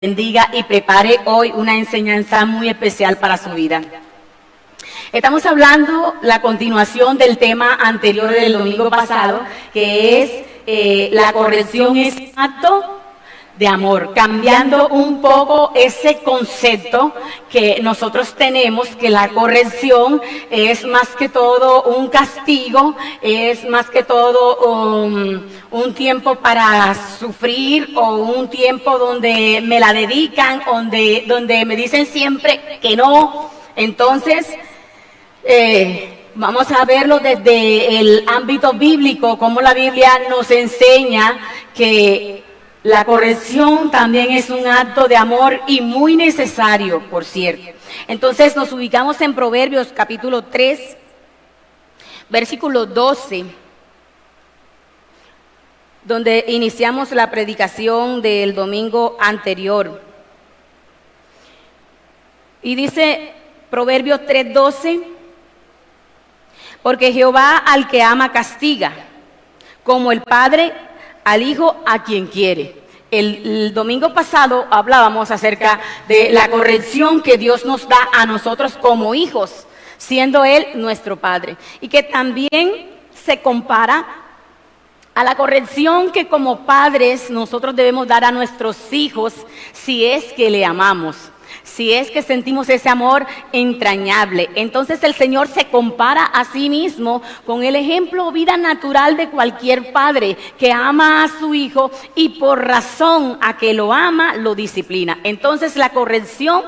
bendiga y prepare hoy una enseñanza muy especial para su vida. Estamos hablando la continuación del tema anterior del domingo pasado, que es la corrección es un acto de amor, cambiando un poco ese concepto que nosotros tenemos, que la corrección es más que todo un castigo, es más que todo un tiempo para sufrir o un tiempo donde me la dedican, donde me dicen siempre que no. Entonces, vamos a verlo desde el ámbito bíblico, como la Biblia nos enseña que la corrección también es un acto de amor y muy necesario, por cierto. Entonces nos ubicamos en Proverbios capítulo 3, versículo 12, donde iniciamos la predicación del domingo anterior. Y dice Proverbios 3:12, porque Jehová al que ama castiga, como el Padre al Hijo a quien quiere. El domingo pasado hablábamos acerca de la corrección que Dios nos da a nosotros como hijos, siendo Él nuestro Padre. Y que también se compara a la corrección que como padres nosotros debemos dar a nuestros hijos si es que le amamos. Si es que sentimos ese amor entrañable. Entonces el Señor se compara a sí mismo con el ejemplo o vida natural de cualquier padre que ama a su hijo y por razón a que lo ama, lo disciplina. Entonces la corrección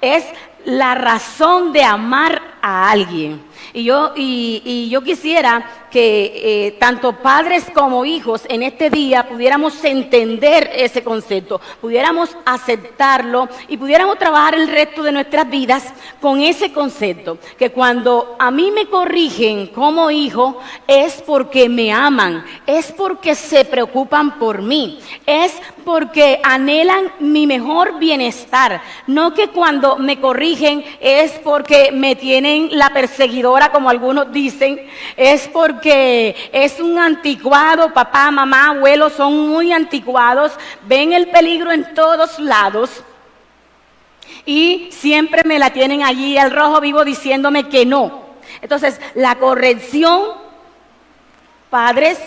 es la razón de amar a alguien. Y yo quisiera que tanto padres como hijos en este día pudiéramos entender ese concepto, pudiéramos aceptarlo y pudiéramos trabajar el resto de nuestras vidas con ese concepto, que cuando a mí me corrigen como hijo es porque me aman, es porque se preocupan por mí, es porque anhelan mi mejor bienestar, no que cuando me corrigen es porque me tienen la perseguidora, como algunos dicen, es porque es un anticuado, papá, mamá, abuelos son muy anticuados, ven el peligro en todos lados y siempre me la tienen allí al rojo vivo diciéndome que no. Entonces, la corrección, padres,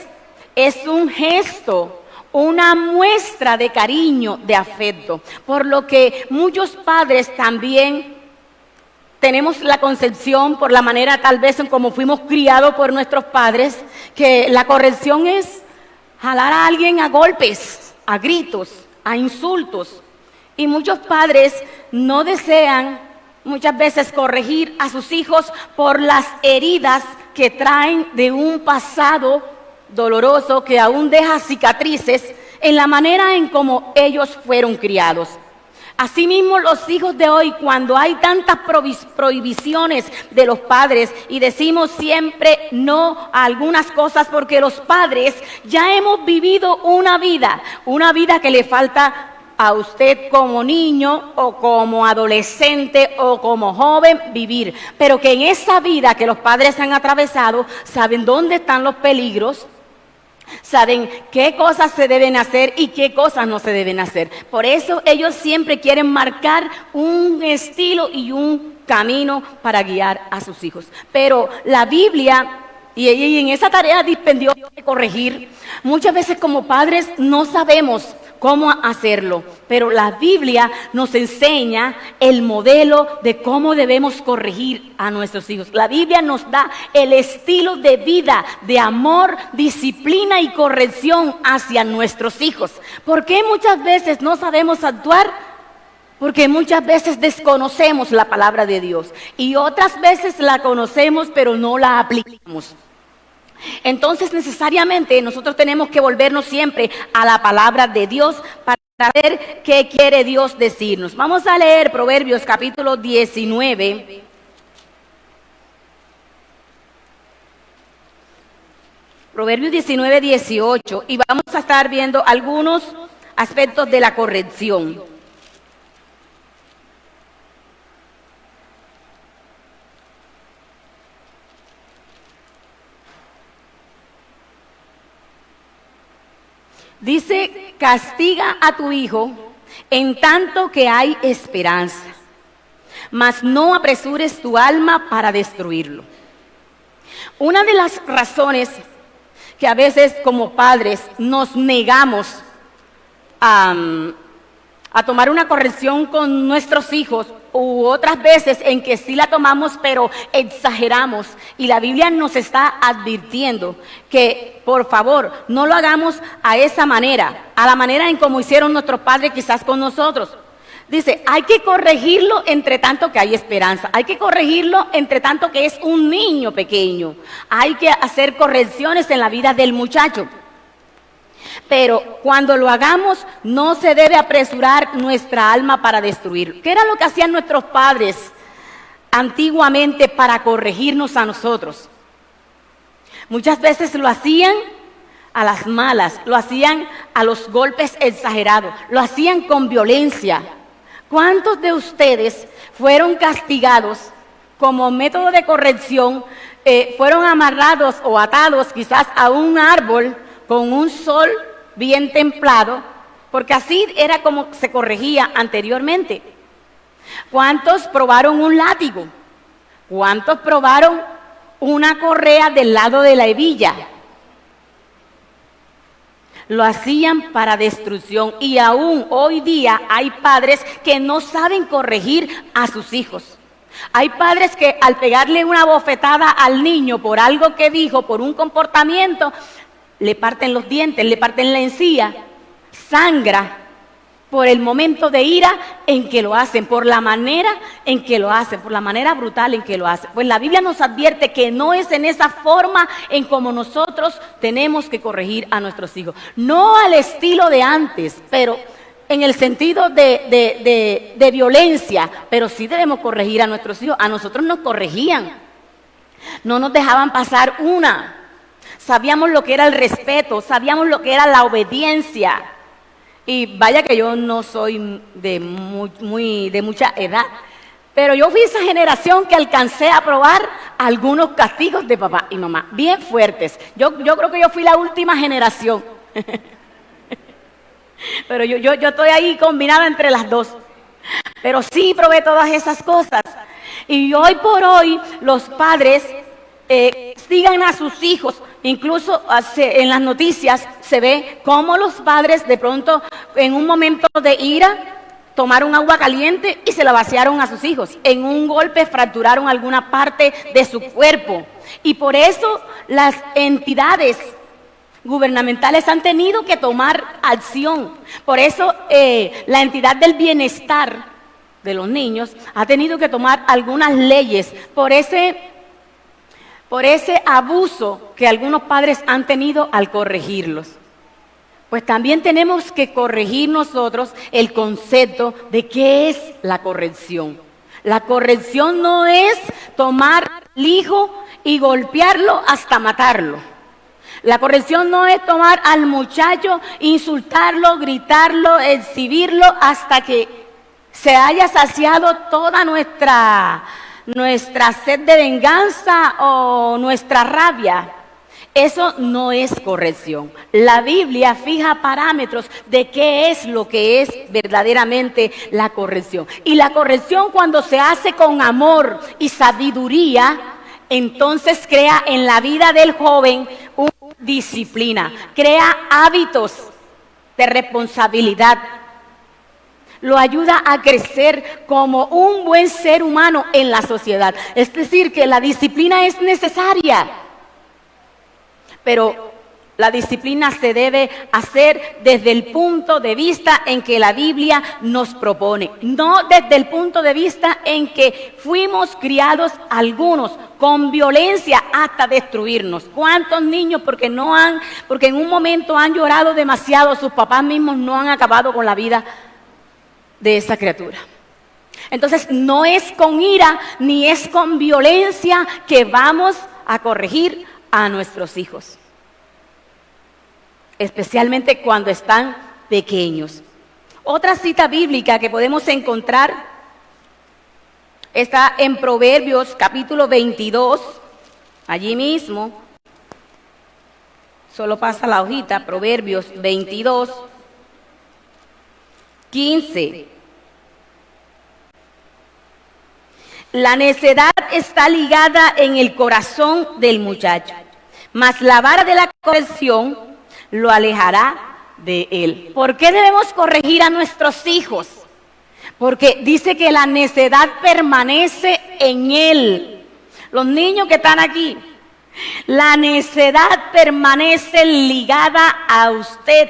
es un gesto, una muestra de cariño, de afecto, por lo que muchos padres también tenemos la concepción, por la manera tal vez en como fuimos criados por nuestros padres, que la corrección es jalar a alguien a golpes, a gritos, a insultos. Y muchos padres no desean muchas veces corregir a sus hijos por las heridas que traen de un pasado doloroso que aún deja cicatrices en la manera en como ellos fueron criados. Asimismo, los hijos de hoy, cuando hay tantas prohibiciones de los padres y decimos siempre no a algunas cosas porque los padres ya hemos vivido una vida que le falta a usted como niño o como adolescente o como joven vivir, pero que en esa vida que los padres han atravesado saben dónde están los peligros, saben qué cosas se deben hacer y qué cosas no se deben hacer. Por eso ellos siempre quieren marcar un estilo y un camino para guiar a sus hijos. Pero la Biblia, y en esa tarea dispendiosa de corregir, muchas veces como padres no sabemos cómo hacerlo, pero la Biblia nos enseña el modelo de cómo debemos corregir a nuestros hijos. La Biblia nos da el estilo de vida, de amor, disciplina y corrección hacia nuestros hijos. ¿Por qué muchas veces no sabemos actuar? Porque muchas veces desconocemos la palabra de Dios y otras veces la conocemos pero no la aplicamos. Entonces necesariamente nosotros tenemos que volvernos siempre a la palabra de Dios para ver qué quiere Dios decirnos. Vamos a leer Proverbios capítulo 19. Proverbios 19, 18. Y vamos a estar viendo algunos aspectos de la corrección. Dice, castiga a tu hijo en tanto que hay esperanza. Mas no apresures tu alma para destruirlo. Una de las razones que a veces como padres nos negamos a tomar una corrección con nuestros hijos, u otras veces en que sí la tomamos pero exageramos, y la Biblia nos está advirtiendo que por favor no lo hagamos a esa manera, a la manera en como hicieron nuestros padres quizás con nosotros. Dice, hay que corregirlo entre tanto que hay esperanza, hay que corregirlo entre tanto que es un niño pequeño, hay que hacer correcciones en la vida del muchacho. Pero cuando lo hagamos, no se debe apresurar nuestra alma para destruirlo. ¿Qué era lo que hacían nuestros padres antiguamente para corregirnos a nosotros? Muchas veces lo hacían a las malas, lo hacían a los golpes exagerados, lo hacían con violencia. ¿Cuántos de ustedes fueron castigados como método de corrección? Fueron amarrados o atados quizás a un árbol con un sol bien templado, porque así era como se corregía anteriormente. ¿Cuántos probaron un látigo? ¿Cuántos probaron una correa del lado de la hebilla? Lo hacían para destrucción, y aún hoy día hay padres que no saben corregir a sus hijos. Hay padres que al pegarle una bofetada al niño por algo que dijo, por un comportamiento, le parten los dientes, le parten la encía, sangra por el momento de ira en que lo hacen, por la manera en que lo hacen, por la manera brutal en que lo hacen. Pues la Biblia nos advierte que no es en esa forma en como nosotros tenemos que corregir a nuestros hijos. No al estilo de antes, pero en el sentido de violencia, pero sí debemos corregir a nuestros hijos. A nosotros nos corregían, no nos dejaban pasar una. Sabíamos lo que era el respeto, sabíamos lo que era la obediencia. Y vaya que yo no soy de mucha edad, pero yo fui esa generación que alcancé a probar algunos castigos de papá y mamá, bien fuertes. Yo creo que yo fui la última generación. Pero yo estoy ahí combinada entre las dos. Pero sí probé todas esas cosas. Y hoy por hoy los padres sigan a sus hijos. Incluso en las noticias se ve cómo los padres de pronto en un momento de ira tomaron agua caliente y se la vaciaron a sus hijos. En un golpe fracturaron alguna parte de su cuerpo. Y por eso las entidades gubernamentales han tenido que tomar acción. Por eso la entidad del bienestar de los niños ha tenido que tomar algunas leyes por ese abuso que algunos padres han tenido al corregirlos. Pues también tenemos que corregir nosotros el concepto de qué es la corrección. La corrección no es tomar al hijo y golpearlo hasta matarlo. La corrección no es tomar al muchacho, insultarlo, gritarlo, exhibirlo hasta que se haya saciado toda nuestra sed de venganza o nuestra rabia. Eso no es corrección. La Biblia fija parámetros de qué es lo que es verdaderamente la corrección. Y la corrección, cuando se hace con amor y sabiduría, entonces crea en la vida del joven una disciplina, crea hábitos de responsabilidad. Lo ayuda a crecer como un buen ser humano en la sociedad. Es decir, que la disciplina es necesaria, pero la disciplina se debe hacer desde el punto de vista en que la Biblia nos propone, no desde el punto de vista en que fuimos criados algunos con violencia hasta destruirnos. ¿Cuántos niños porque en un momento han llorado demasiado, sus papás mismos no han acabado con la vida de esa criatura? Entonces no es con ira ni es con violencia que vamos a corregir a nuestros hijos, especialmente cuando están pequeños. Otra cita bíblica que podemos encontrar está en Proverbios capítulo 22, allí mismo, solo pasa la hojita, Proverbios 22. 15. La necedad está ligada en el corazón del muchacho, mas la vara de la corrección lo alejará de él. ¿Por qué debemos corregir a nuestros hijos? Porque dice que la necedad permanece en él. Los niños que están aquí, la necedad permanece ligada a usted.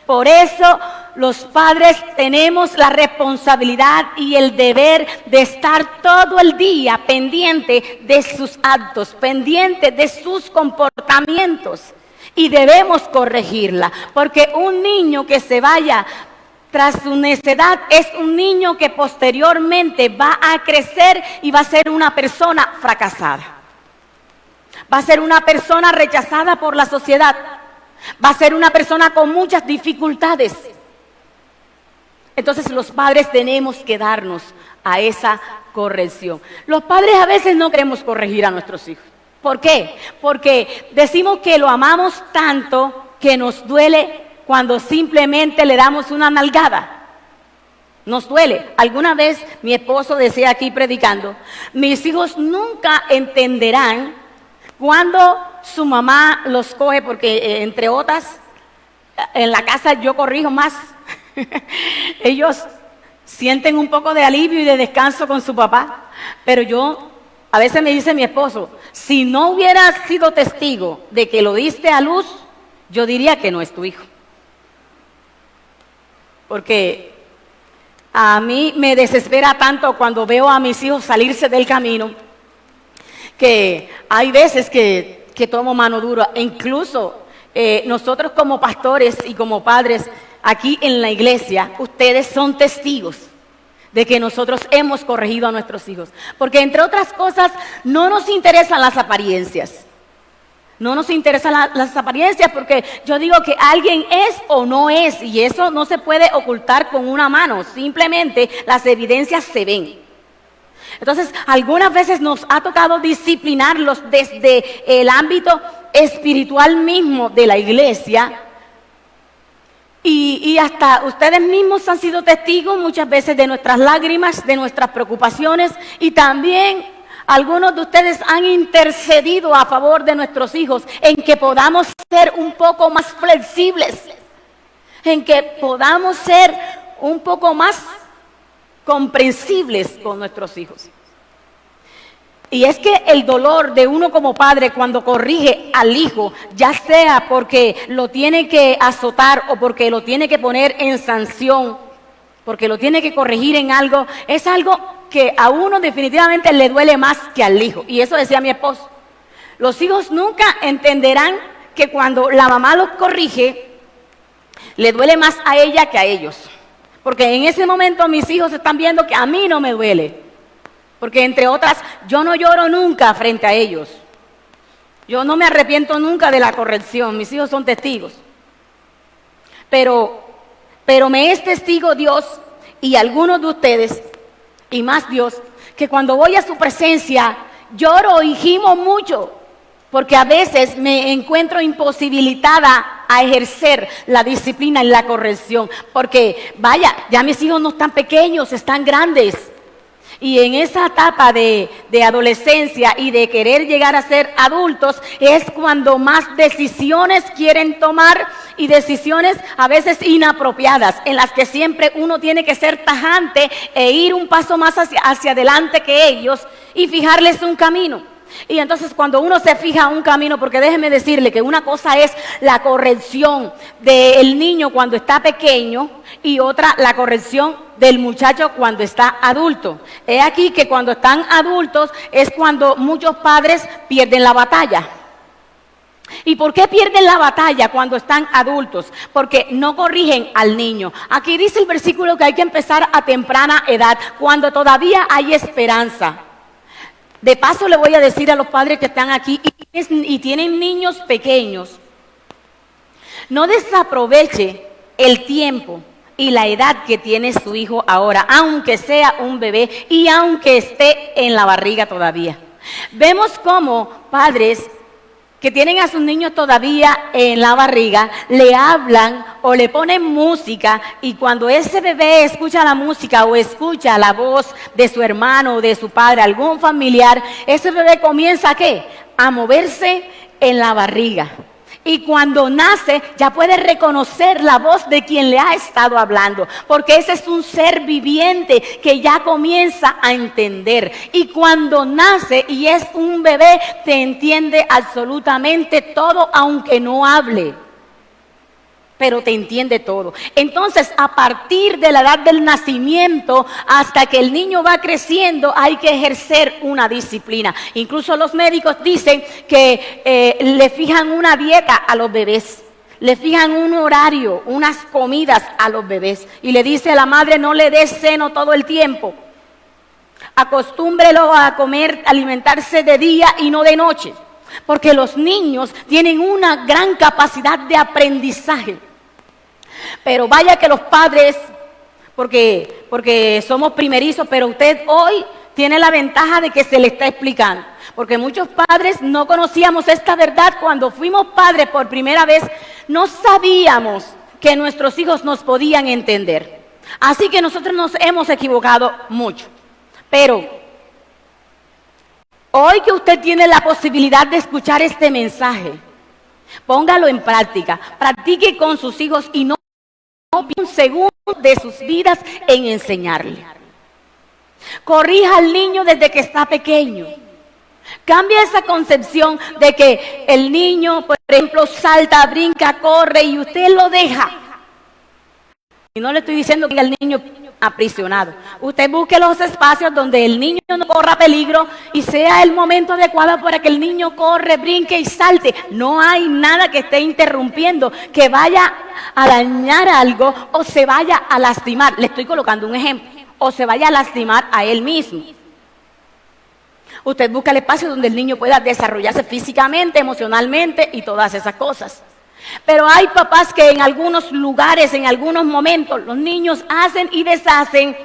Por eso los padres tenemos la responsabilidad y el deber de estar todo el día pendiente de sus actos, pendiente de sus comportamientos. Y debemos corregirla, porque un niño que se vaya tras su necedad es un niño que posteriormente va a crecer y va a ser una persona fracasada. Va a ser una persona rechazada por la sociedad. Va a ser una persona con muchas dificultades. Entonces los padres tenemos que darnos a esa corrección. Los padres a veces no queremos corregir a nuestros hijos. ¿Por qué? Porque decimos que lo amamos tanto que nos duele cuando simplemente le damos una nalgada. Nos duele. Alguna vez mi esposo decía aquí predicando, mis hijos nunca entenderán cuando su mamá los coge, porque entre otras, en la casa yo corrijo más. Ellos sienten un poco de alivio y de descanso con su papá, pero a veces me dice mi esposo, si no hubieras sido testigo de que lo diste a luz, yo diría que no es tu hijo. Porque a mí me desespera tanto cuando veo a mis hijos salirse del camino, que hay veces que tomo mano dura. E incluso nosotros como pastores y como padres aquí en la iglesia, ustedes son testigos de que nosotros hemos corregido a nuestros hijos. Porque entre otras cosas, no nos interesan las apariencias. No nos interesan las apariencias, porque yo digo que alguien es o no es, y eso no se puede ocultar con una mano. Simplemente las evidencias se ven. Entonces, algunas veces nos ha tocado disciplinarlos desde el ámbito espiritual mismo de la iglesia. Y hasta ustedes mismos han sido testigos muchas veces de nuestras lágrimas, de nuestras preocupaciones, y también algunos de ustedes han intercedido a favor de nuestros hijos en que podamos ser un poco más flexibles, en que podamos ser un poco más comprensibles con nuestros hijos. Y es que el dolor de uno como padre cuando corrige al hijo, ya sea porque lo tiene que azotar o porque lo tiene que poner en sanción, porque lo tiene que corregir en algo, es algo que a uno definitivamente le duele más que al hijo. Y eso decía mi esposo. Los hijos nunca entenderán que cuando la mamá los corrige, le duele más a ella que a ellos. Porque en ese momento mis hijos están viendo que a mí no me duele. Porque entre otras, yo no lloro nunca frente a ellos. Yo no me arrepiento nunca de la corrección. Mis hijos son testigos. Pero me es testigo Dios y algunos de ustedes, y más Dios, que cuando voy a su presencia lloro y gimo mucho. Porque a veces me encuentro imposibilitada a ejercer la disciplina y la corrección. Porque vaya, ya mis hijos no están pequeños, están grandes. Y en esa etapa de adolescencia y de querer llegar a ser adultos es cuando más decisiones quieren tomar, y decisiones a veces inapropiadas, en las que siempre uno tiene que ser tajante e ir un paso más hacia adelante que ellos y fijarles un camino. Y entonces cuando uno se fija un camino, porque déjeme decirle que una cosa es la corrección del niño cuando está pequeño y otra la corrección del muchacho cuando está adulto. He aquí que cuando están adultos es cuando muchos padres pierden la batalla. ¿Y por qué pierden la batalla cuando están adultos? Porque no corrigen al niño. Aquí dice el versículo que hay que empezar a temprana edad, cuando todavía hay esperanza. De paso le voy a decir a los padres que están aquí y tienen niños pequeños, no desaproveche el tiempo y la edad que tiene su hijo ahora, aunque sea un bebé y aunque esté en la barriga todavía. Vemos como padres que tienen a sus niños todavía en la barriga, le hablan o le ponen música, y cuando ese bebé escucha la música o escucha la voz de su hermano o de su padre, algún familiar, ese bebé comienza ¿a qué? A moverse en la barriga. Y cuando nace ya puede reconocer la voz de quien le ha estado hablando, porque ese es un ser viviente que ya comienza a entender. Y cuando nace y es un bebé, te entiende absolutamente todo, aunque no hable, pero te entiende todo. Entonces, a partir de la edad del nacimiento hasta que el niño va creciendo, hay que ejercer una disciplina. Incluso los médicos dicen que le fijan una dieta a los bebés, le fijan un horario, unas comidas a los bebés, y le dice a la madre: no le des seno todo el tiempo, acostúmbrelo a comer, alimentarse de día y no de noche. Porque los niños tienen una gran capacidad de aprendizaje. Pero vaya que los padres, porque somos primerizos, pero usted hoy tiene la ventaja de que se le está explicando. Porque muchos padres no conocíamos esta verdad. Cuando fuimos padres por primera vez, no sabíamos que nuestros hijos nos podían entender. Así que nosotros nos hemos equivocado mucho. Pero hoy que usted tiene la posibilidad de escuchar este mensaje, póngalo en práctica, practique con sus hijos y no un segundo de sus vidas en enseñarle. Corrija al niño desde que está pequeño. Cambia esa concepción de que el niño, por ejemplo, salta, brinca, corre y usted lo deja. Y no le estoy diciendo que el niño aprisionado. Usted busque los espacios donde el niño no corra peligro y sea el momento adecuado para que el niño corre, brinque y salte. No hay nada que esté interrumpiendo, que vaya a dañar algo o se vaya a lastimar. Le estoy colocando un ejemplo. O se vaya a lastimar a él mismo. Usted busca el espacio donde el niño pueda desarrollarse físicamente, emocionalmente y todas esas cosas. Pero hay papás que en algunos lugares, en algunos momentos, los niños hacen y deshacen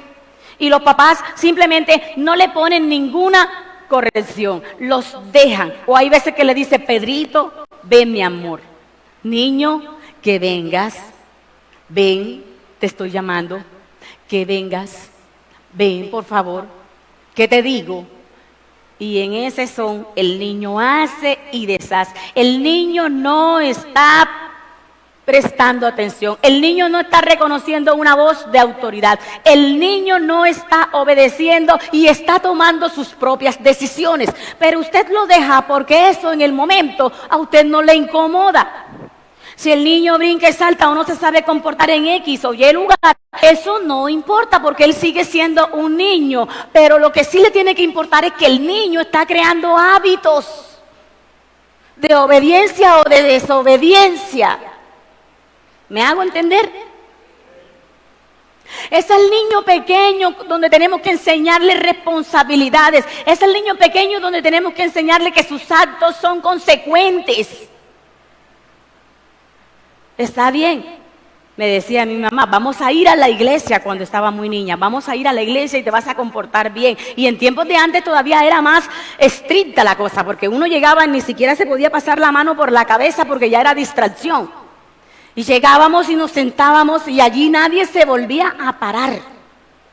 y los papás simplemente no le ponen ninguna corrección, los dejan. O hay veces que le dice: Pedrito, ven mi amor, niño, que vengas, ven, te estoy llamando, que vengas, ven por favor, ¿qué te digo? Y en ese son, el niño hace y deshace. El niño no está prestando atención. El niño no está reconociendo una voz de autoridad. El niño no está obedeciendo y está tomando sus propias decisiones. Pero usted lo deja porque eso en el momento a usted no le incomoda. Si el niño brinca y salta o no se sabe comportar en X o Y lugar, eso no importa porque él sigue siendo un niño. Pero lo que sí le tiene que importar es que el niño está creando hábitos de obediencia o de desobediencia. ¿Me hago entender? Es el niño pequeño donde tenemos que enseñarle responsabilidades. Es el niño pequeño donde tenemos que enseñarle que sus actos son consecuentes. Está bien, me decía mi mamá, vamos a ir a la iglesia cuando estaba muy niña, vamos a ir a la iglesia y te vas a comportar bien. Y en tiempos de antes todavía era más estricta la cosa, porque uno llegaba y ni siquiera se podía pasar la mano por la cabeza porque ya era distracción. Y llegábamos y nos sentábamos y allí nadie se volvía a parar.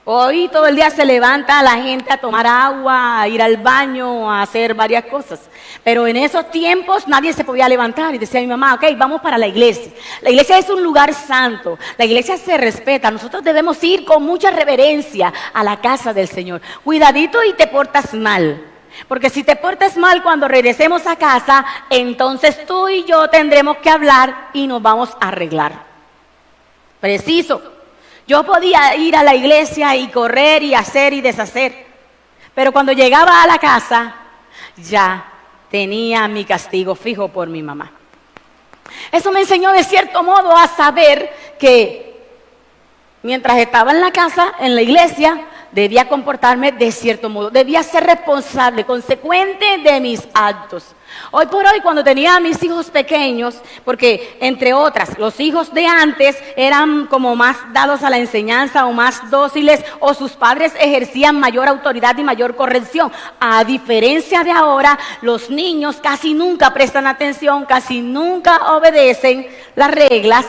Hoy todo el día se levanta la gente a tomar agua, a ir al baño, a hacer varias cosas. Pero en esos tiempos nadie se podía levantar y decía mi mamá: ok, vamos para la iglesia. La iglesia es un lugar santo, la iglesia se respeta. Nosotros debemos ir con mucha reverencia a la casa del Señor. Cuidadito y te portas mal. Porque si te portas mal cuando regresemos a casa, entonces tú y yo tendremos que hablar y nos vamos a arreglar. Preciso. Yo podía ir a la iglesia y correr y hacer y deshacer, pero cuando llegaba a la casa ya tenía mi castigo fijo por mi mamá. Eso me enseñó de cierto modo a saber que mientras estaba en la casa, en la iglesia, debía comportarme de cierto modo, debía ser responsable, consecuente de mis actos. Hoy por hoy, cuando tenía a mis hijos pequeños, porque entre otras, los hijos de antes eran como más dados a la enseñanza o más dóciles, o sus padres ejercían mayor autoridad y mayor corrección. A diferencia de ahora, los niños casi nunca prestan atención, casi nunca obedecen las reglas,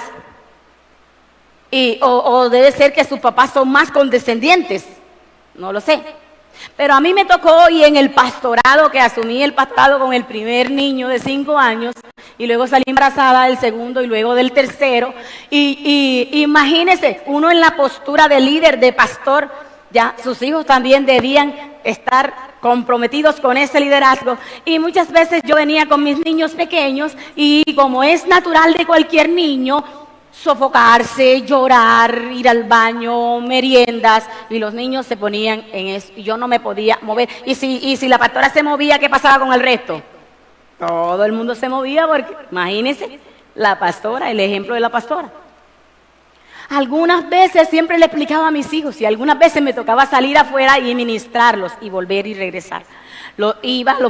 o debe ser que sus papás son más condescendientes, no lo sé. Pero a mí me tocó, y en el pastorado, que asumí el pastorado con el primer niño de 5 años, y luego salí embarazada del segundo y luego del tercero, y imagínense, uno en la postura de líder, de pastor, ya sus hijos también debían estar comprometidos con ese liderazgo, y muchas veces yo venía con mis niños pequeños, y como es natural de cualquier niño, sofocarse, llorar, ir al baño, meriendas, y los niños se ponían en eso, y yo no me podía mover. Y si la pastora se movía, ¿qué pasaba con el resto? Todo el mundo se movía, porque imagínense, la pastora, el ejemplo de la pastora. Algunas veces siempre le explicaba a mis hijos, y algunas veces me tocaba salir afuera y ministrarlos, y volver y regresar. Los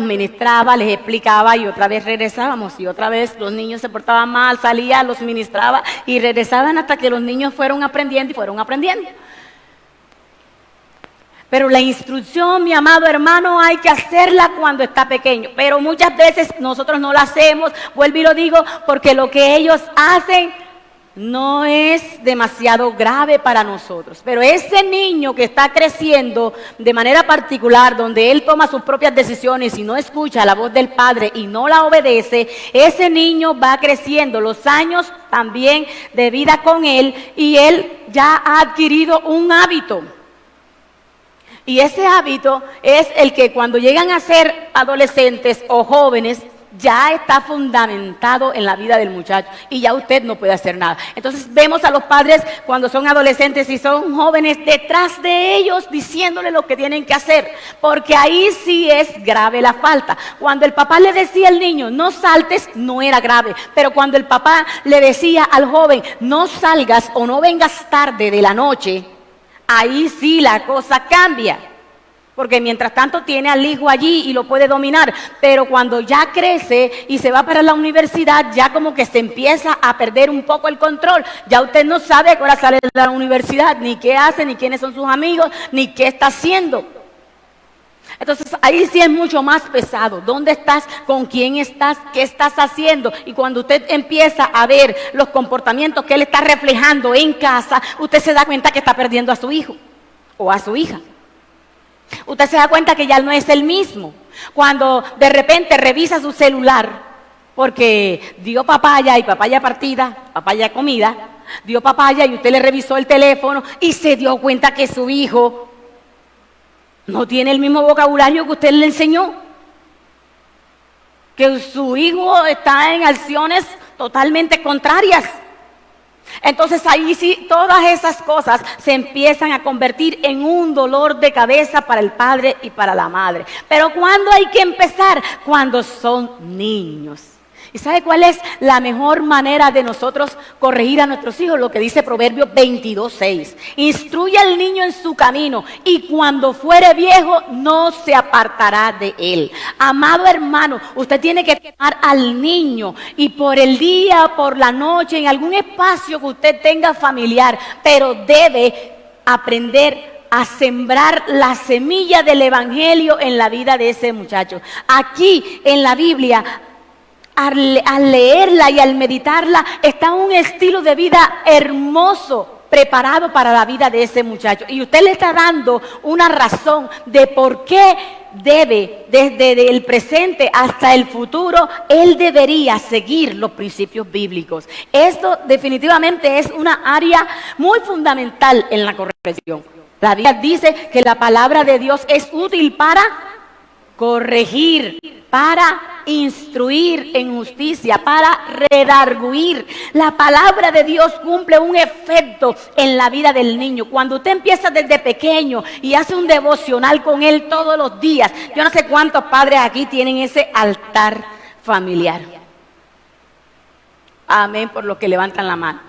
ministraba, les explicaba, y otra vez regresábamos, y otra vez los niños se portaban mal, salía, los ministraba, y regresaban hasta que los niños fueron aprendiendo y fueron aprendiendo. Pero la instrucción, mi amado hermano, hay que hacerla cuando está pequeño, pero muchas veces nosotros no la hacemos, vuelvo y lo digo, porque lo que ellos hacen no es demasiado grave para nosotros. Pero ese niño que está creciendo de manera particular, donde él toma sus propias decisiones y no escucha la voz del padre y no la obedece, ese niño va creciendo, los años también de vida con él, y él ya ha adquirido un hábito. Y ese hábito es el que cuando llegan a ser adolescentes o jóvenes, ya está fundamentado en la vida del muchacho, y ya usted no puede hacer nada. Entonces vemos a los padres cuando son adolescentes y son jóvenes detrás de ellos diciéndole lo que tienen que hacer, porque ahí sí es grave la falta. Cuando el papá le decía al niño no saltes, no era grave, pero cuando el papá le decía al joven no salgas o no vengas tarde de la noche, ahí sí la cosa cambia. Porque mientras tanto tiene al hijo allí y lo puede dominar, pero cuando ya crece y se va para la universidad, ya como que se empieza a perder un poco el control. Ya usted no sabe a qué hora sale de la universidad, ni qué hace, ni quiénes son sus amigos, ni qué está haciendo. Entonces ahí sí es mucho más pesado. ¿Dónde estás? ¿Con quién estás? ¿Qué estás haciendo? Y cuando usted empieza a ver los comportamientos que él está reflejando en casa, usted se da cuenta que está perdiendo a su hijo o a su hija. Usted se da cuenta que ya no es el mismo. Cuando de repente revisa su celular, porque dio papaya y papaya partida, papaya comida, dio papaya y usted le revisó el teléfono y se dio cuenta que su hijo no tiene el mismo vocabulario que usted le enseñó. Que su hijo está en acciones totalmente contrarias. Entonces ahí sí, todas esas cosas se empiezan a convertir en un dolor de cabeza para el padre y para la madre. Pero ¿cuándo hay que empezar? Cuando son niños. ¿Y sabe cuál es la mejor manera de nosotros corregir a nuestros hijos? Lo que dice Proverbios 22:6. Instruye al niño en su camino, y cuando fuere viejo no se apartará de él. Amado hermano, usted tiene que tomar al niño, y por el día, por la noche, en algún espacio que usted tenga familiar, pero debe aprender a sembrar la semilla del evangelio en la vida de ese muchacho. Aquí en la Biblia, al leerla y al meditarla, está un estilo de vida hermoso preparado para la vida de ese muchacho. Y usted le está dando una razón de por qué debe, desde el presente hasta el futuro, él debería seguir los principios bíblicos. Esto definitivamente es una área muy fundamental en la corrección. La Biblia dice que la palabra de Dios es útil para corregir, para instruir en justicia, para redarguir. La palabra de Dios cumple un efecto en la vida del niño. Cuando usted empieza desde pequeño y hace un devocional con él todos los días, yo no sé cuántos padres aquí tienen ese altar familiar. Amén, por los que levantan la mano.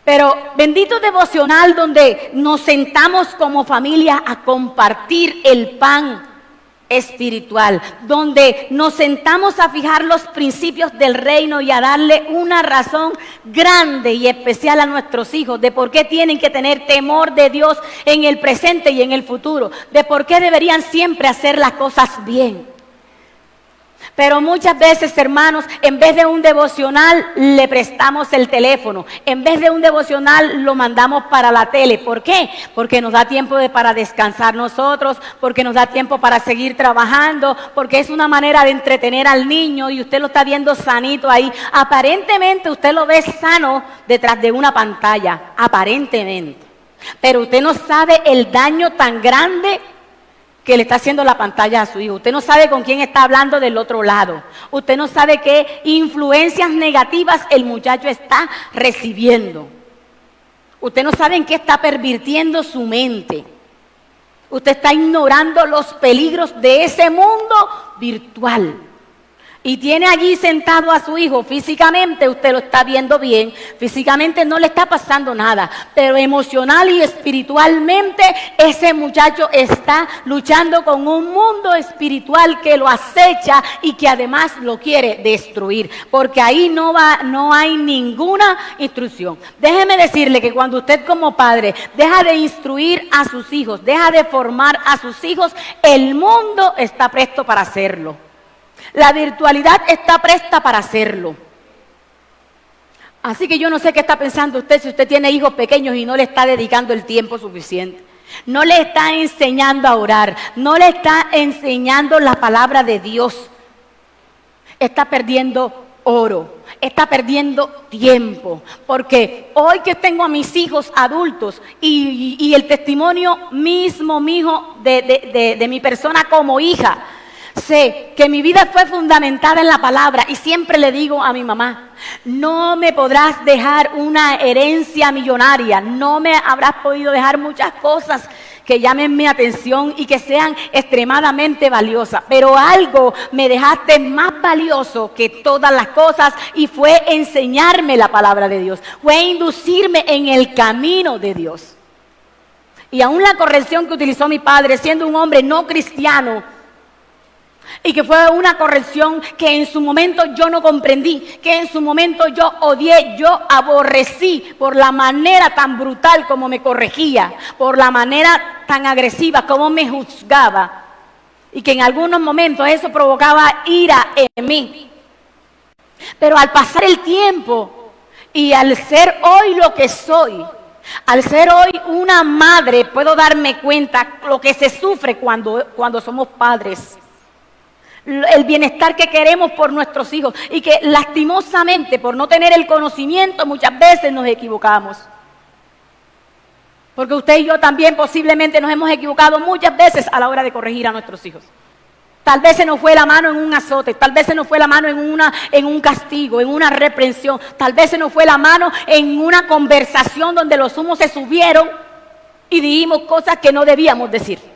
Pero bendito devocional donde nos sentamos como familia a compartir el pan espiritual, donde nos sentamos a fijar los principios del reino y a darle una razón grande y especial a nuestros hijos de por qué tienen que tener temor de Dios en el presente y en el futuro, de por qué deberían siempre hacer las cosas bien. Pero muchas veces, hermanos, en vez de un devocional, le prestamos el teléfono. En vez de un devocional, lo mandamos para la tele. ¿Por qué? Porque nos da tiempo para descansar nosotros, porque nos da tiempo para seguir trabajando, porque es una manera de entretener al niño y usted lo está viendo sanito ahí. Aparentemente usted lo ve sano detrás de una pantalla, aparentemente. Pero usted no sabe el daño tan grande que le está haciendo la pantalla a su hijo. Usted no sabe con quién está hablando del otro lado. Usted no sabe qué influencias negativas el muchacho está recibiendo. Usted no sabe en qué está pervirtiendo su mente. Usted está ignorando los peligros de ese mundo virtual. Y tiene allí sentado a su hijo. Físicamente usted lo está viendo bien, físicamente no le está pasando nada, pero emocional y espiritualmente ese muchacho está luchando con un mundo espiritual que lo acecha y que además lo quiere destruir, porque ahí no hay ninguna instrucción. Déjeme decirle que cuando usted como padre deja de instruir a sus hijos, deja de formar a sus hijos, el mundo está presto para hacerlo. La virtualidad está presta para hacerlo. Así que yo no sé qué está pensando usted si usted tiene hijos pequeños y no le está dedicando el tiempo suficiente. No le está enseñando a orar, no le está enseñando la palabra de Dios. Está perdiendo oro, está perdiendo tiempo. Porque hoy que tengo a mis hijos adultos y el testimonio mismo mío de mi persona como hija, sé que mi vida fue fundamentada en la palabra y siempre le digo a mi mamá, no me podrás dejar una herencia millonaria, no me habrás podido dejar muchas cosas que llamen mi atención y que sean extremadamente valiosas, pero algo me dejaste más valioso que todas las cosas y fue enseñarme la palabra de Dios, fue inducirme en el camino de Dios. Y aún la corrección que utilizó mi padre, siendo un hombre no cristiano, y que fue una corrección que en su momento yo no comprendí, que en su momento yo odié, yo aborrecí por la manera tan brutal como me corregía, por la manera tan agresiva como me juzgaba, y que en algunos momentos eso provocaba ira en mí. Pero al pasar el tiempo y al ser hoy lo que soy, al ser hoy una madre, puedo darme cuenta lo que se sufre cuando somos padres. El bienestar que queremos por nuestros hijos y que lastimosamente por no tener el conocimiento muchas veces nos equivocamos. Porque usted y yo también posiblemente nos hemos equivocado muchas veces a la hora de corregir a nuestros hijos. Tal vez se nos fue la mano en un azote, tal vez se nos fue la mano en un castigo, en una reprensión, tal vez se nos fue la mano en una conversación donde los humos se subieron y dijimos cosas que no debíamos decir.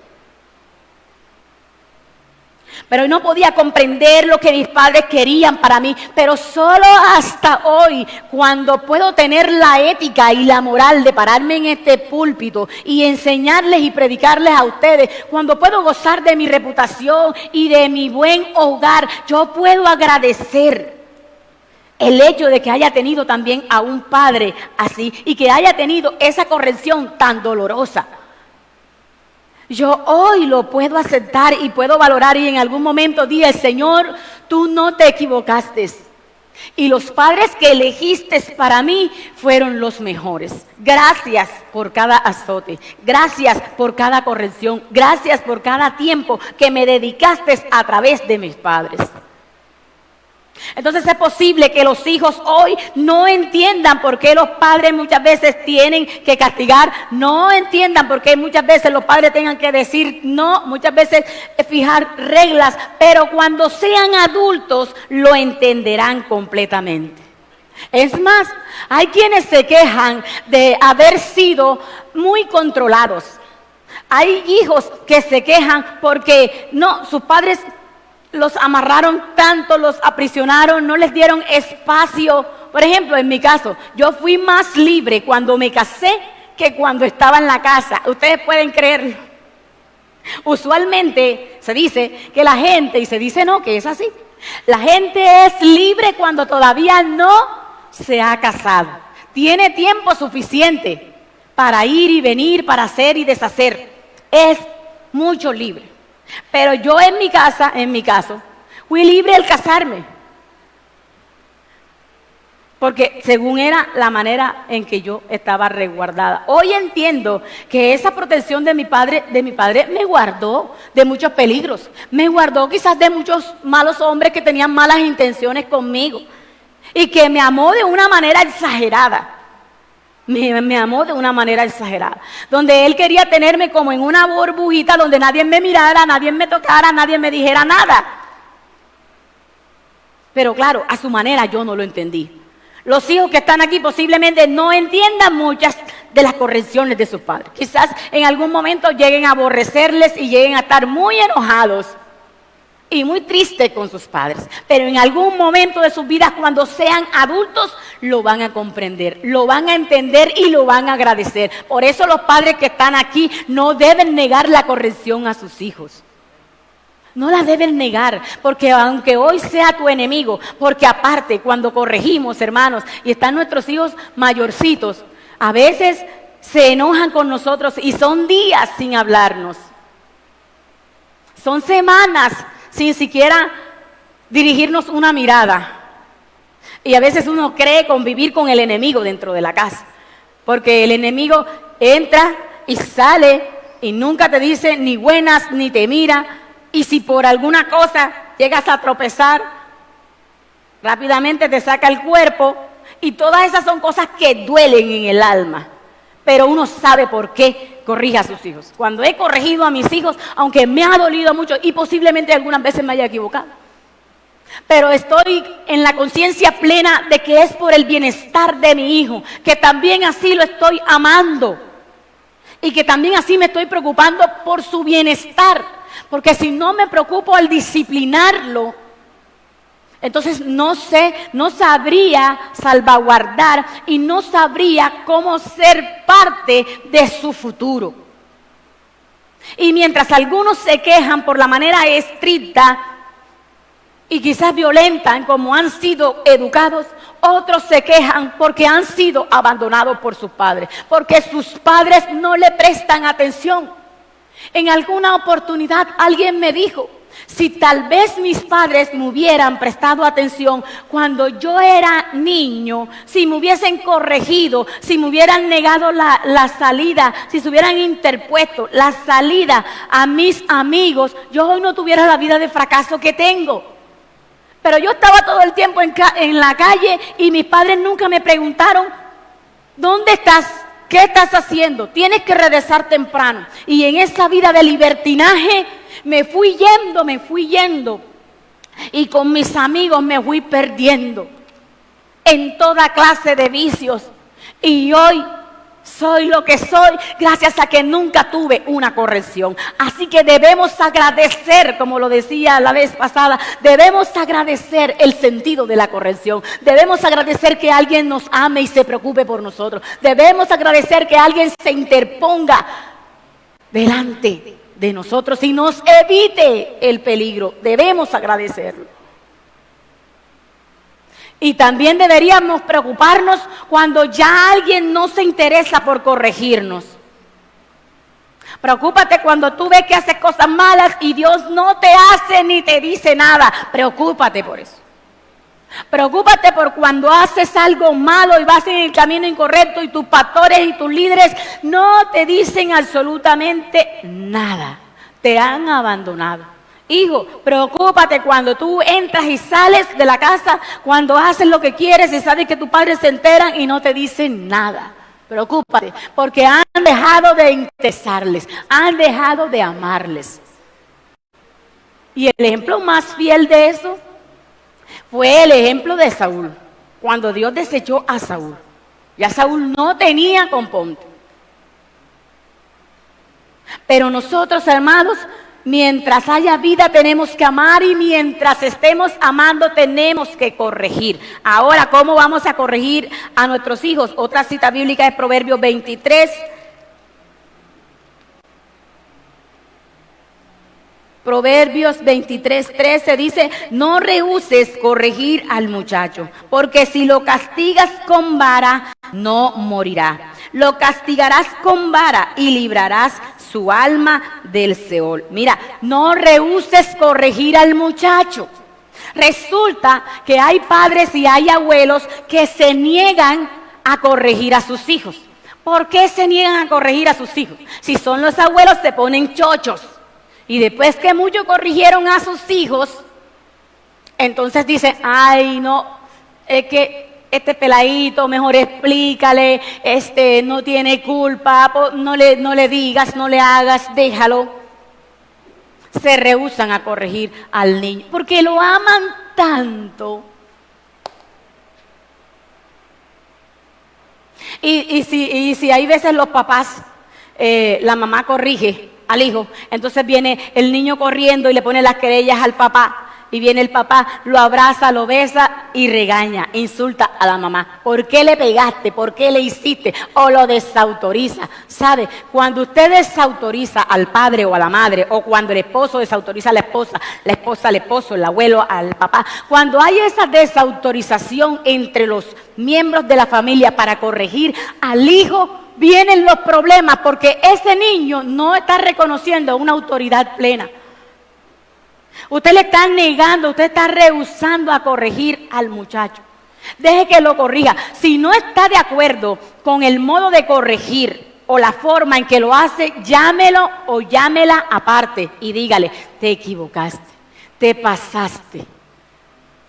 Pero no podía comprender lo que mis padres querían para mí. Pero solo hasta hoy, cuando puedo tener la ética y la moral de pararme en este púlpito y enseñarles y predicarles a ustedes, cuando puedo gozar de mi reputación y de mi buen hogar, yo puedo agradecer el hecho de que haya tenido también a un padre así y que haya tenido esa corrección tan dolorosa. Yo hoy lo puedo aceptar y puedo valorar y en algún momento dije, Señor, tú no te equivocaste. Y los padres que elegiste para mí fueron los mejores. Gracias por cada azote, gracias por cada corrección, gracias por cada tiempo que me dedicaste a través de mis padres. Entonces es posible que los hijos hoy no entiendan por qué los padres muchas veces tienen que castigar, no entiendan por qué muchas veces los padres tengan que decir no, muchas veces fijar reglas, pero cuando sean adultos lo entenderán completamente. Es más, hay quienes se quejan de haber sido muy controlados. Hay hijos que se quejan porque sus padres los amarraron tanto, los aprisionaron, no les dieron espacio por ejemplo, en mi caso, yo fui más libre cuando me casé que cuando estaba en la casa. Ustedes pueden creerlo. Usualmente se dice que la gente, y se dice no, que es así, la gente es libre cuando todavía no se ha casado. Tiene tiempo suficiente para ir y venir, para hacer y deshacer. Es mucho libre. Pero yo en mi caso, fui libre al casarme. Porque según era la manera en que yo estaba resguardada. Hoy entiendo que esa protección de mi padre me guardó de muchos peligros. Me guardó quizás de muchos malos hombres que tenían malas intenciones conmigo. Y que me amó de una manera exagerada. Me amó de una manera exagerada. Donde él quería tenerme como en una burbujita donde nadie me mirara, nadie me tocara, nadie me dijera nada. Pero claro, a su manera yo no lo entendí. Los hijos que están aquí posiblemente no entiendan muchas de las correcciones de sus padres. Quizás en algún momento lleguen a aborrecerles y lleguen a estar muy enojados y muy tristes con sus padres. Pero en algún momento de sus vidas, cuando sean adultos, lo van a comprender, lo van a entender y lo van a agradecer. Por eso los padres que están aquí no deben negar la corrección a sus hijos. No la deben negar, porque aunque hoy sea tu enemigo, porque aparte cuando corregimos, hermanos, y están nuestros hijos mayorcitos, a veces se enojan con nosotros y son días sin hablarnos. Son semanas sin siquiera dirigirnos una mirada. Y a veces uno cree convivir con el enemigo dentro de la casa, porque el enemigo entra y sale y nunca te dice ni buenas ni te mira. Y si por alguna cosa llegas a tropezar, rápidamente te saca el cuerpo. Y todas esas son cosas que duelen en el alma. Pero uno sabe por qué corrige a sus hijos. Cuando he corregido a mis hijos, aunque me ha dolido mucho y posiblemente algunas veces me haya equivocado, pero estoy en la conciencia plena de que es por el bienestar de mi hijo, que también así lo estoy amando y que también así me estoy preocupando por su bienestar. Porque si no me preocupo al disciplinarlo, entonces no sabría salvaguardar y no sabría cómo ser parte de su futuro. Y mientras algunos se quejan por la manera estricta y quizás violenta en cómo han sido educados, otros se quejan porque han sido abandonados por sus padres, porque sus padres no le prestan atención. En alguna oportunidad alguien me dijo, si tal vez mis padres me hubieran prestado atención cuando yo era niño, si me hubiesen corregido, si me hubieran negado la salida, si se hubieran interpuesto la salida a mis amigos, yo hoy no tuviera la vida de fracaso que tengo. Pero yo estaba todo el tiempo en la calle y mis padres nunca me preguntaron, ¿dónde estás? ¿Qué estás haciendo? Tienes que regresar temprano. Y en esa vida de libertinaje me fui yendo. Y con mis amigos me fui perdiendo en toda clase de vicios. Y hoy soy lo que soy gracias a que nunca tuve una corrección. Así que debemos agradecer, como lo decía la vez pasada, debemos agradecer el sentido de la corrección. Debemos agradecer que alguien nos ame y se preocupe por nosotros. Debemos agradecer que alguien se interponga delante de nosotros y nos evite el peligro. Debemos agradecerlo. Y también deberíamos preocuparnos cuando ya alguien no se interesa por corregirnos. Preocúpate cuando tú ves que haces cosas malas y Dios no te hace ni te dice nada. Preocúpate por eso. Preocúpate por cuando haces algo malo y vas en el camino incorrecto y tus pastores y tus líderes no te dicen absolutamente nada. Te han abandonado. Hijo, preocúpate cuando tú entras y sales de la casa, cuando haces lo que quieres y sabes que tus padres se enteran y no te dicen nada. Preocúpate, porque han dejado de interesarles, han dejado de amarles. Y el ejemplo más fiel de eso fue el ejemplo de Saúl, cuando Dios desechó a Saúl. Ya Saúl no tenía componte. Pero nosotros, hermanos, Mientras haya vida tenemos que amar y mientras estemos amando tenemos que corregir. Ahora, ¿cómo vamos a corregir a nuestros hijos? Otra cita bíblica es Proverbios 23. Proverbios 23:13 dice: no rehúses corregir al muchacho, porque si lo castigas con vara, no morirá. Lo castigarás con vara y librarás su alma del Seol. Mira, no rehúses corregir al muchacho. Resulta que hay padres y hay abuelos que se niegan a corregir a sus hijos. ¿Por qué se niegan a corregir a sus hijos? Si son los abuelos, se ponen chochos. Y después que muchos corrigieron a sus hijos, entonces dicen: ay, no, es que este peladito, mejor explícale, no tiene culpa, no le digas, no le hagas, déjalo. Se rehúsan a corregir al niño, porque lo aman tanto. Y si hay veces los papás, la mamá corrige al hijo, entonces viene el niño corriendo y le pone las querellas al papá, y viene el papá, lo abraza, lo besa y regaña, insulta a la mamá. ¿Por qué le pegaste? ¿Por qué le hiciste? O lo desautoriza. ¿Sabe? Cuando usted desautoriza al padre o a la madre, o cuando el esposo desautoriza a la esposa al esposo, el abuelo al papá, cuando hay esa desautorización entre los miembros de la familia para corregir al hijo, vienen los problemas, porque ese niño no está reconociendo una autoridad plena. Usted le está negando, usted está rehusando a corregir al muchacho. Deje que lo corrija. Si no está de acuerdo con el modo de corregir o la forma en que lo hace, llámelo o llámela aparte y dígale: te equivocaste, te pasaste.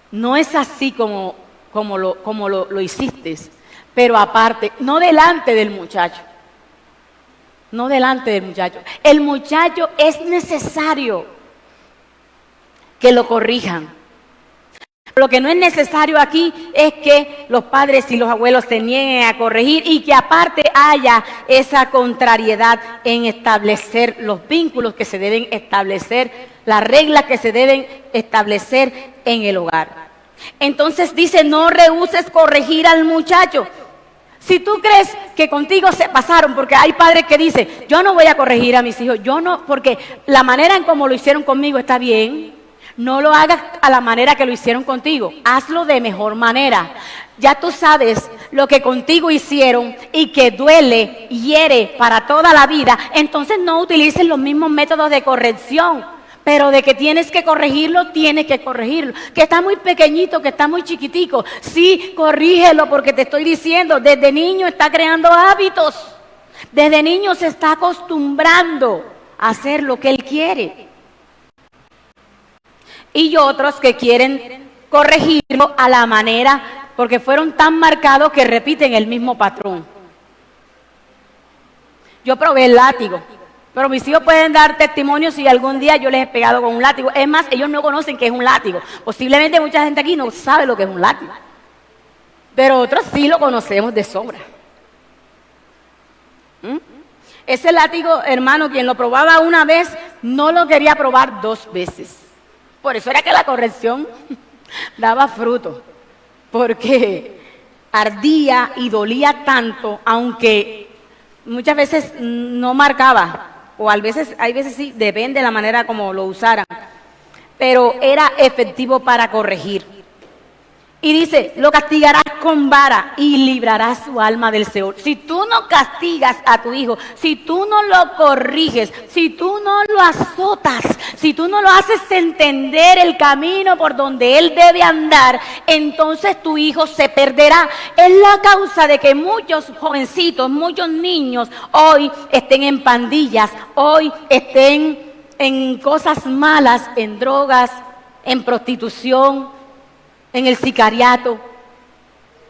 No es así como lo hiciste. Pero aparte, no delante del muchacho. No delante del muchacho. El muchacho es necesario que lo corrijan. Lo que no es necesario aquí es que los padres y los abuelos se nieguen a corregir y que aparte haya esa contrariedad en establecer los vínculos que se deben establecer, las reglas que se deben establecer en el hogar. Entonces dice: no rehúses corregir al muchacho. Si tú crees que contigo se pasaron, porque hay padres que dicen: yo no voy a corregir a mis hijos, yo no, porque la manera en cómo lo hicieron conmigo está bien. No lo hagas a la manera que lo hicieron contigo, hazlo de mejor manera. Ya tú sabes lo que contigo hicieron y que duele, hiere para toda la vida, entonces no utilices los mismos métodos de corrección. Pero de que tienes que corregirlo, tienes que corregirlo. Que está muy pequeñito, que está muy chiquitico, sí, corrígelo, porque te estoy diciendo, desde niño está creando hábitos. Desde niño se está acostumbrando a hacer lo que él quiere. Y otros que quieren corregirlo a la manera, porque fueron tan marcados que repiten el mismo patrón. Yo probé el látigo. Pero mis hijos pueden dar testimonio si algún día yo les he pegado con un látigo. Es más, ellos no conocen qué es un látigo. Posiblemente mucha gente aquí no sabe lo que es un látigo. Pero otros sí lo conocemos de sobra. Ese látigo, hermano, quien lo probaba una vez, no lo quería probar 2 veces. Por eso era que la corrección daba fruto. Porque ardía y dolía tanto, aunque muchas veces no marcaba. O hay veces sí, depende de la manera como lo usaran. Pero era efectivo para corregir. Y dice: lo castigarás con vara y librarás su alma del Seol. Si tú no castigas a tu hijo, si tú no lo corriges, si tú no lo azotas, si tú no lo haces entender el camino por donde él debe andar, entonces tu hijo se perderá. Es la causa de que muchos jovencitos, muchos niños hoy estén en pandillas, hoy estén en cosas malas, en drogas, en prostitución, en el sicariato.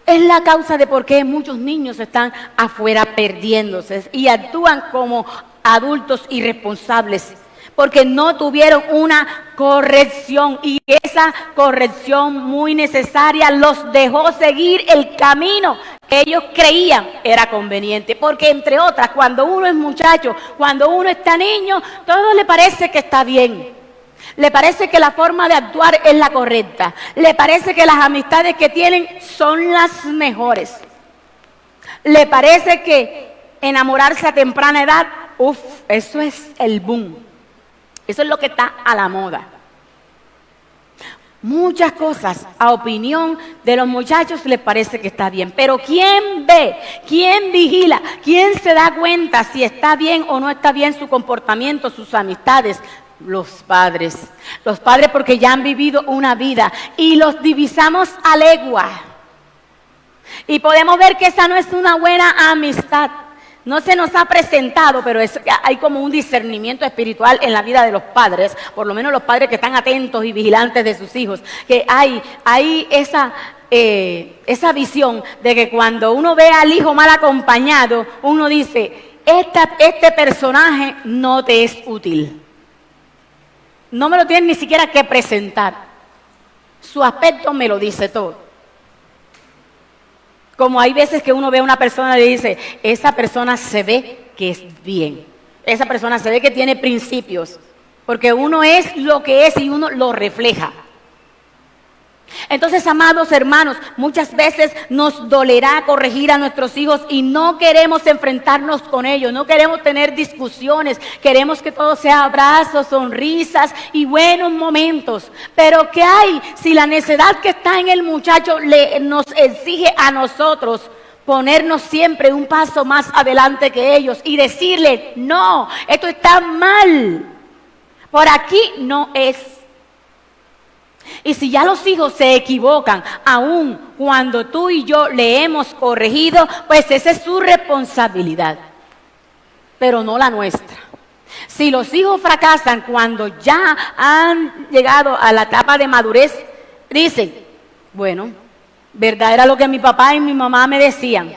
Es la causa de por qué muchos niños están afuera perdiéndose y actúan como adultos irresponsables, porque no tuvieron una corrección, y esa corrección muy necesaria los dejó seguir el camino que ellos creían era conveniente. Porque entre otras, cuando uno es muchacho, cuando uno está niño, todo le parece que está bien. Le parece que la forma de actuar es la correcta. Le parece que las amistades que tienen son las mejores. Le parece que enamorarse a temprana edad, eso es el boom. Eso es lo que está a la moda. Muchas cosas, a opinión de los muchachos, les parece que está bien. Pero ¿quién ve? ¿Quién vigila? ¿Quién se da cuenta si está bien o no está bien su comportamiento, sus amistades? Los padres. Los padres, porque ya han vivido una vida y los divisamos a legua. Y podemos ver que esa no es una buena amistad. No se nos ha presentado, pero hay como un discernimiento espiritual en la vida de los padres, por lo menos los padres que están atentos y vigilantes de sus hijos, que hay esa visión de que cuando uno ve al hijo mal acompañado, uno dice, este personaje no te es útil. No me lo tienes ni siquiera que presentar. Su aspecto me lo dice todo. Como hay veces que uno ve a una persona y dice, esa persona se ve que es bien. Esa persona se ve que tiene principios. Porque uno es lo que es y uno lo refleja. Entonces, amados hermanos, muchas veces nos dolerá corregir a nuestros hijos y no queremos enfrentarnos con ellos, no queremos tener discusiones, queremos que todo sea abrazos, sonrisas y buenos momentos. Pero ¿qué hay si la necedad que está en el muchacho nos exige a nosotros ponernos siempre un paso más adelante que ellos y decirle, no, esto está mal, por aquí no es? Y si ya los hijos se equivocan, aun cuando tú y yo le hemos corregido, pues esa es su responsabilidad, pero no la nuestra. Si los hijos fracasan cuando ya han llegado a la etapa de madurez, dicen, bueno, verdad era lo que mi papá y mi mamá me decían.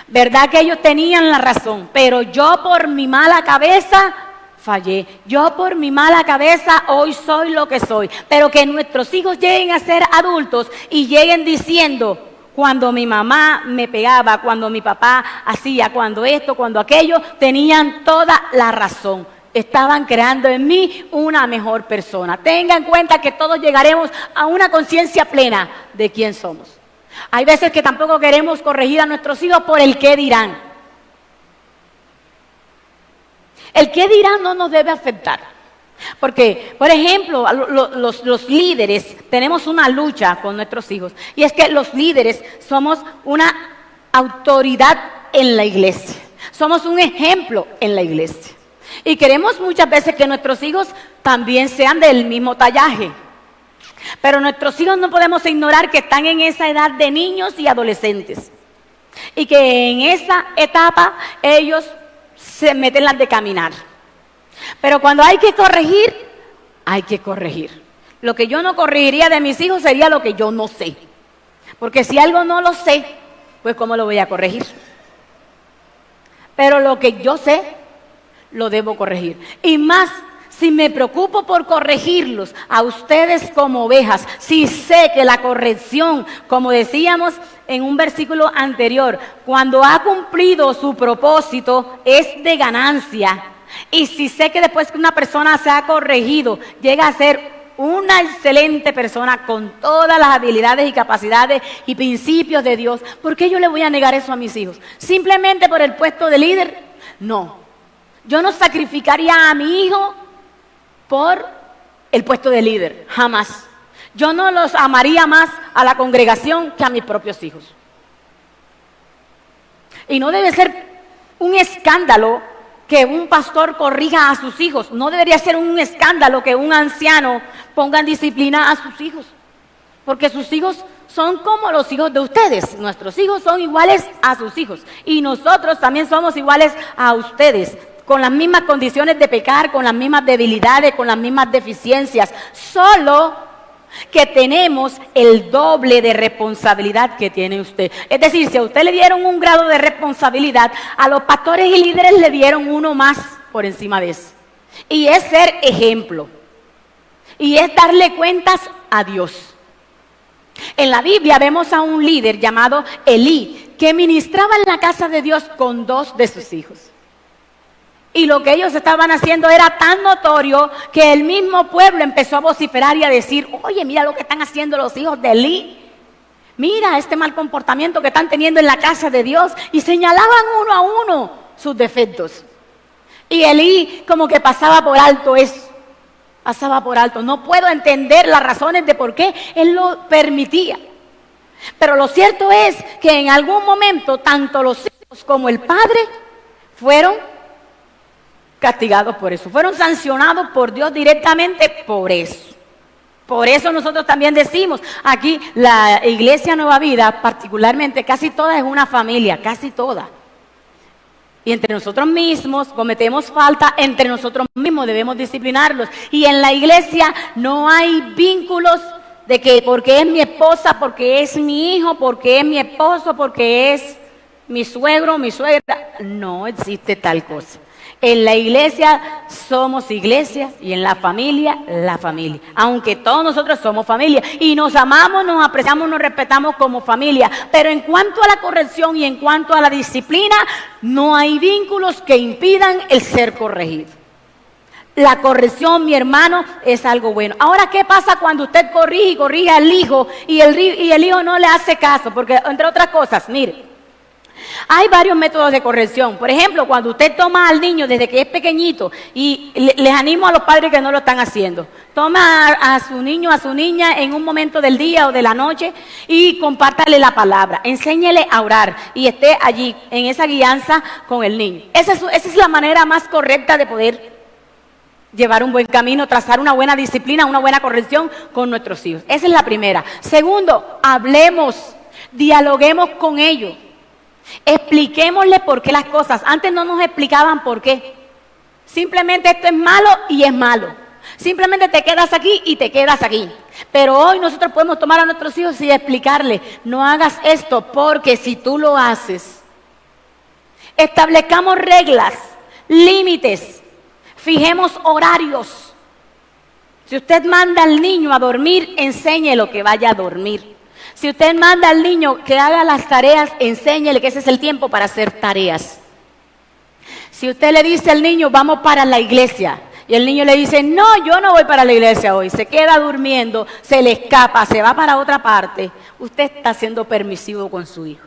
Verdad que ellos tenían la razón, pero yo por mi mala cabeza fallé. Yo por mi mala cabeza hoy soy lo que soy. Pero que nuestros hijos lleguen a ser adultos y lleguen diciendo, cuando mi mamá me pegaba, cuando mi papá hacía, cuando esto, cuando aquello, tenían toda la razón. Estaban creando en mí una mejor persona. Tenga en cuenta que todos llegaremos a una conciencia plena de quién somos. Hay veces que tampoco queremos corregir a nuestros hijos por el qué dirán. El qué dirán no nos debe afectar. Porque, por ejemplo, los líderes tenemos una lucha con nuestros hijos. Y es que los líderes somos una autoridad en la iglesia. Somos un ejemplo en la iglesia. Y queremos muchas veces que nuestros hijos también sean del mismo tallaje. Pero nuestros hijos no podemos ignorar que están en esa edad de niños y adolescentes. Y que en esa etapa ellos se meten las de caminar. Pero cuando hay que corregir, hay que corregir. Lo que yo no corregiría de mis hijos sería lo que yo no sé. Porque si algo no lo sé, pues ¿cómo lo voy a corregir? Pero lo que yo sé, lo debo corregir. Y más, si me preocupo por corregirlos a ustedes como ovejas, si sé que la corrección, como decíamos en un versículo anterior, cuando ha cumplido su propósito es de ganancia. Y si sé que después que una persona se ha corregido, llega a ser una excelente persona con todas las habilidades y capacidades y principios de Dios, ¿por qué yo le voy a negar eso a mis hijos? ¿Simplemente por el puesto de líder? No. Yo no sacrificaría a mi hijo por el puesto de líder, jamás. Yo no los amaría más a la congregación que a mis propios hijos. Y no debe ser un escándalo que un pastor corrija a sus hijos. No debería ser un escándalo que un anciano ponga en disciplina a sus hijos. Porque sus hijos son como los hijos de ustedes. Nuestros hijos son iguales a sus hijos. Y nosotros también somos iguales a ustedes. Con las mismas condiciones de pecar, con las mismas debilidades, con las mismas deficiencias. Solo que tenemos el doble de responsabilidad que tiene usted. Es decir, si a usted le dieron un grado de responsabilidad, a los pastores y líderes le dieron uno más por encima de eso. Y es ser ejemplo. Y es darle cuentas a Dios. En la Biblia vemos a un líder llamado Elí, que ministraba en la casa de Dios con 2 de sus hijos. Y lo que ellos estaban haciendo era tan notorio que el mismo pueblo empezó a vociferar y a decir: oye, mira lo que están haciendo los hijos de Elí. Mira este mal comportamiento que están teniendo en la casa de Dios. Y señalaban uno a uno sus defectos. Y Elí como que pasaba por alto eso. Pasaba por alto. No puedo entender las razones de por qué él lo permitía. Pero lo cierto es que en algún momento tanto los hijos como el padre fueron castigados por eso. Fueron sancionados por Dios directamente por eso. Por eso nosotros también decimos, aquí la Iglesia Nueva Vida, particularmente, casi toda es una familia, casi toda. Y entre nosotros mismos cometemos falta, entre nosotros mismos debemos disciplinarlos. Y en la iglesia no hay vínculos de que porque es mi esposa, porque es mi hijo, porque es mi esposo, porque es mi suegro, mi suegra. No existe tal cosa. En la iglesia somos iglesia y en la familia, la familia. Aunque todos nosotros somos familia y nos amamos, nos apreciamos, nos respetamos como familia. Pero en cuanto a la corrección y en cuanto a la disciplina, no hay vínculos que impidan el ser corregido. La corrección, mi hermano, es algo bueno. Ahora, ¿qué pasa cuando usted corrige y corrige al hijo y el hijo no le hace caso? Porque, entre otras cosas, mire, hay varios métodos de corrección. Por ejemplo, cuando usted toma al niño desde que es pequeñito, y les animo a los padres que no lo están haciendo, toma a su niño, a su niña en un momento del día o de la noche y compártale la palabra, enséñele a orar y esté allí en esa guianza con el niño. Esa es la manera más correcta de poder llevar un buen camino, trazar una buena disciplina, una buena corrección con nuestros hijos. Esa es la primera. Segundo, hablemos, dialoguemos con ellos. Expliquémosle por qué las cosas. Antes no nos explicaban por qué. Simplemente esto es malo y es malo. Simplemente te quedas aquí y te quedas aquí. Pero hoy nosotros podemos tomar a nuestros hijos y explicarles: no hagas esto porque si tú lo haces. Establezcamos reglas, límites, fijemos horarios. Si usted manda al niño a dormir, enséñelo que vaya a dormir. Si usted manda al niño que haga las tareas, enséñele que ese es el tiempo para hacer tareas. Si usted le dice al niño: vamos para la iglesia, y el niño le dice: no, yo no voy para la iglesia hoy, se queda durmiendo, se le escapa, se va para otra parte, usted está siendo permisivo con su hijo.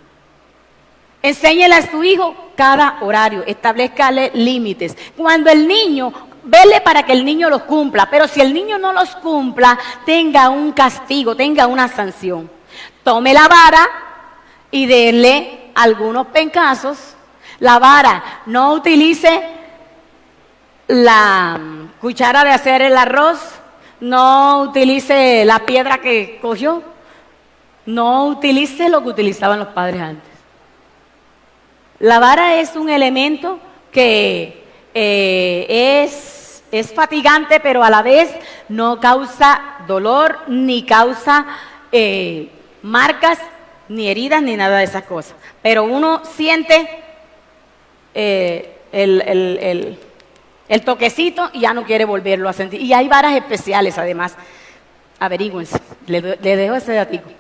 Enséñele a su hijo cada horario, establezcale límites. Cuando el niño, vele para que el niño los cumpla, pero si el niño no los cumpla, tenga un castigo, tenga una sanción. Tome la vara y déle algunos pencazos. La vara, no utilice la cuchara de hacer el arroz, no utilice la piedra que cogió, no utilice lo que utilizaban los padres antes. La vara es un elemento que es fatigante, pero a la vez no causa dolor, ni causa marcas, ni heridas, ni nada de esas cosas. Pero uno siente el toquecito y ya no quiere volverlo a sentir. Y hay varas especiales además. Averígüense, le dejo ese datico.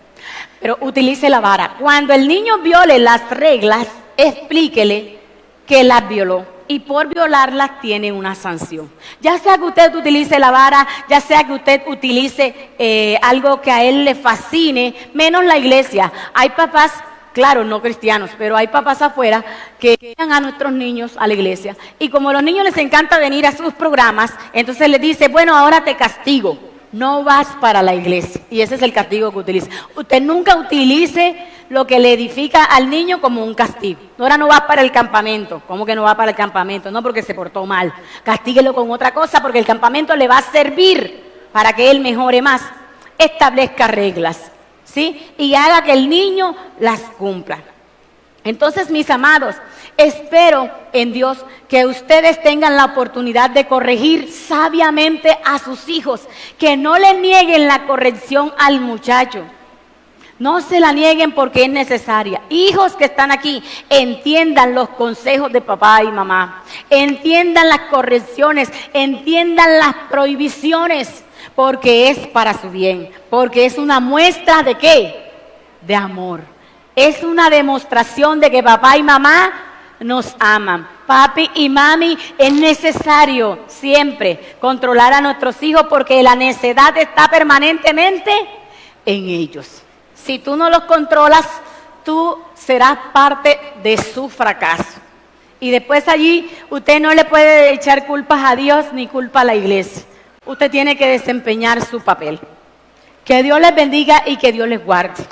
Pero utilice la vara. Cuando el niño viole las reglas, explíquele que las violó. Y por violarlas tiene una sanción. Ya sea que usted utilice la vara, ya sea que usted utilice algo que a él le fascine, menos la iglesia. Hay papás, claro, no cristianos, pero hay papás afuera que llevan a nuestros niños a la iglesia. Y como a los niños les encanta venir a sus programas, entonces les dice: bueno, ahora te castigo. No vas para la iglesia. Y ese es el castigo que utiliza. Usted nunca utilice lo que le edifica al niño como un castigo. Ahora no va para el campamento. ¿Cómo que no va para el campamento? No, porque se portó mal. Castíguelo con otra cosa, porque el campamento le va a servir para que él mejore más. Establezca reglas, ¿sí? Y haga que el niño las cumpla. Entonces, mis amados, espero en Dios que ustedes tengan la oportunidad de corregir sabiamente a sus hijos, que no le nieguen la corrección al muchacho. No se la nieguen porque es necesaria. Hijos que están aquí, entiendan los consejos de papá y mamá. Entiendan las correcciones, entiendan las prohibiciones. porque es para su bien, porque es una muestra de ¿qué? De amor. Es una demostración de que papá y mamá nos aman. Papi y mami, es necesario siempre controlar a nuestros hijos porque la necedad está permanentemente en ellos. Si tú no los controlas, tú serás parte de su fracaso. Y después allí usted no le puede echar culpas a Dios ni culpa a la iglesia. Usted tiene que desempeñar su papel. Que Dios les bendiga y que Dios les guarde.